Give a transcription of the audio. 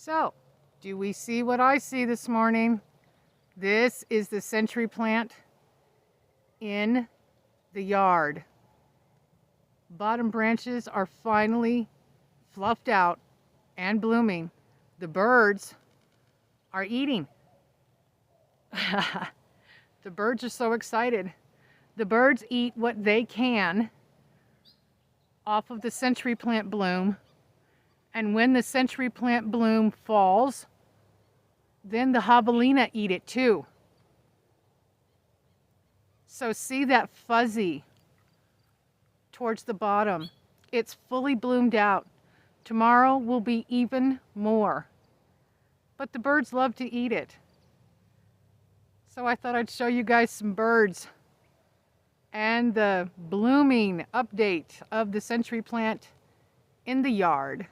So, do we see what I see this morning? This is the century plant in the yard. Bottom branches are finally fluffed out and blooming. The birds are eating. The birds are so excited. The birds eat what they can off of the century plant bloom. And when the century plant bloom falls, then the javelina eat it too. So see that fuzzy towards the bottom. It's fully bloomed out. Tomorrow will be even more. But the birds love to eat it. So I thought I'd show you guys some birds and the blooming update of the century plant in the yard.